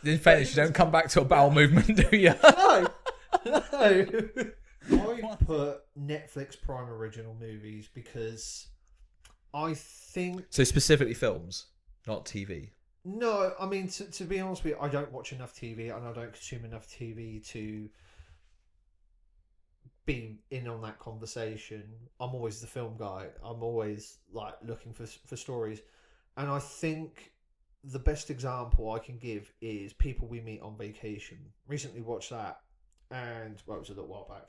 In fairness, you don't come back to a bowel movement, do you? No. I put Netflix Prime original movies because I think... So specifically films, not TV. No, I mean, to be honest with you, I don't watch enough TV and I don't consume enough TV to be in on that conversation. I'm always the film guy. I'm always like looking for stories. And I think the best example I can give is People We Meet on Vacation. Recently watched that, and well, it was a little while back.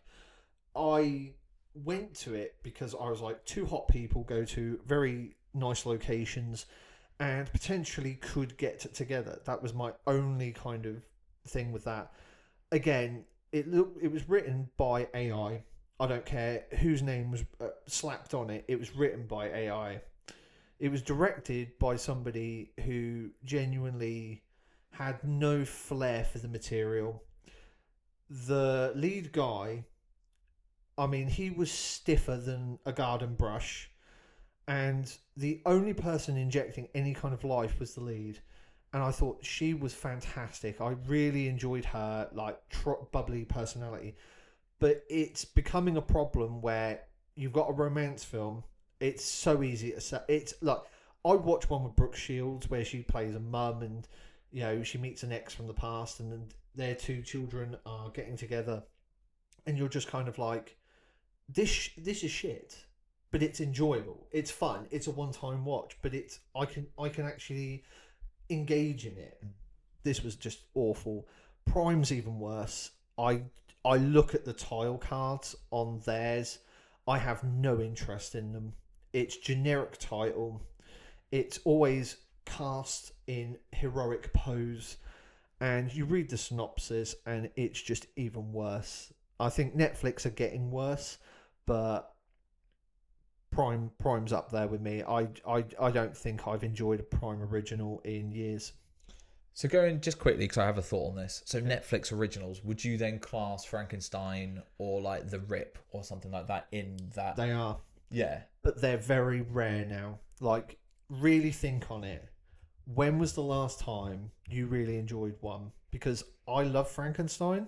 I went to it because I was like, two hot people go to very nice locations and potentially could get together. That was my only kind of thing with that. Again, it was written by AI. I don't care whose name was slapped on it. It was written by AI. It was directed by somebody who genuinely had no flair for the material. The lead guy, I mean, he was stiffer than a garden brush. And the only person injecting any kind of life was the lead. And I thought she was fantastic. I really enjoyed her, like, bubbly personality. But it's becoming a problem where you've got a romance film. It's so easy to say. It's like, I watched one with Brooke Shields where she plays a mum and, you know, she meets an ex from the past and then their two children are getting together. And you're just kind of like, this is shit. But it's enjoyable. It's fun. It's a one-time watch. But it's I can actually engage in it. This was just awful. Prime's even worse. I look at the tile cards on theirs. I have no interest in them. It's generic title. It's always cast in heroic pose. And you read the synopsis and it's just even worse. I think Netflix are getting worse, but Prime's up there with me. I don't think I've enjoyed a Prime original in years. So going just quickly, because I have a thought on this. So Netflix originals, would you then class Frankenstein or like The Rip or something like that in that? They are. Yeah. But they're very rare now. Like, really think on it. When was the last time you really enjoyed one? Because I love Frankenstein,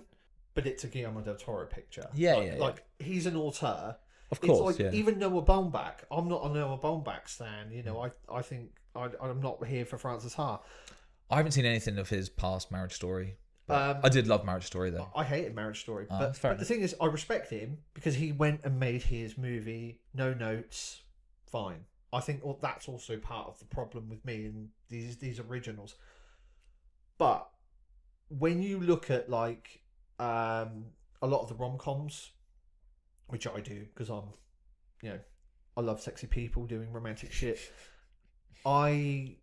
but it's a Guillermo del Toro picture. Yeah, like he's an auteur. Of course, it's like, even Noah Baumbach. I'm not a Noah Baumbach stan. You know, I think I'm not here for Francis Ha. I haven't seen anything of his past Marriage Story. I did love Marriage Story, though. I hated Marriage Story. But the thing is, I respect him because he went and made his movie, no notes, fine. I think that's also part of the problem with me and these originals. But when you look at like a lot of the rom-coms, which I do because I'm, you know, I love sexy people doing romantic shit. I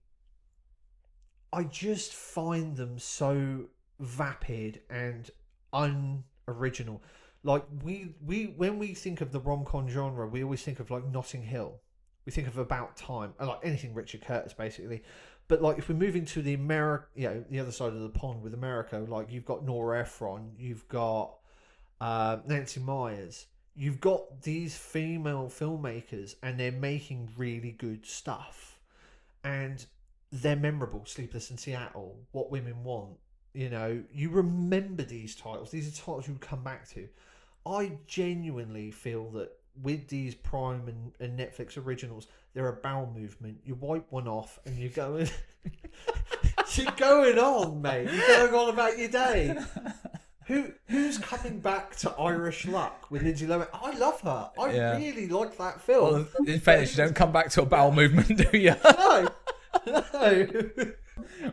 just find them so vapid and unoriginal. Like we when we think of the rom-com genre, we always think of like Notting Hill. We think of About Time, like anything Richard Curtis, basically. But like if we're moving to the the other side of the pond with America, like you've got Nora Ephron, you've got Nancy Myers, you've got these female filmmakers, and they're making really good stuff, and they're memorable. Sleepless in Seattle, What Women Want. You know, you remember these titles. These are titles you come back to. I genuinely feel that with these Prime and Netflix originals, they're a bowel movement. You wipe one off and you're going... you're going on, mate. You're going on about your day. Who's coming back to Irish Luck with Lindsay Lohan? I love her. I really like that film. Well, in fairness, you don't come back to a bowel movement, do you? No.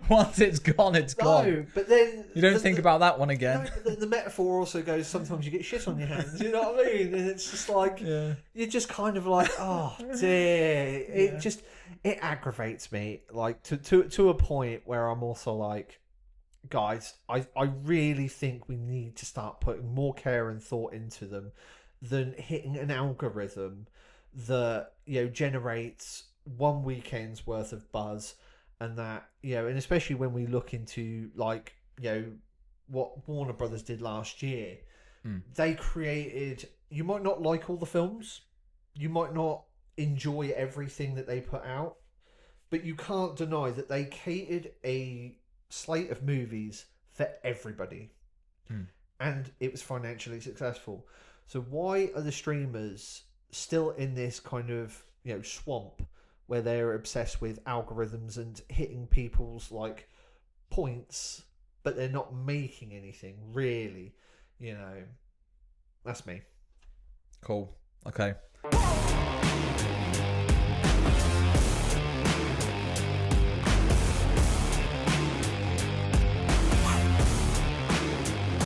Once it's gone, it's gone. No, but then... You don't think about that one again. No, but the metaphor also goes, sometimes you get shit on your hands. You know what I mean? And it's just like... Yeah. You're just kind of like, oh, dear. It aggravates me. Like, to a point where I'm also like, guys, I really think we need to start putting more care and thought into them than hitting an algorithm that, you know, generates one weekend's worth of buzz. And that, you know, and especially when we look into, like, you know, what Warner Brothers did last year, they created... You might not like all the films. You might not enjoy everything that they put out. But you can't deny that they catered a slate of movies for everybody. Hmm. And it was financially successful. So why are the streamers still in this kind of, you know, swamp where they're obsessed with algorithms and hitting people's like points, but they're not making anything really? You know, that's me. Cool. Okay.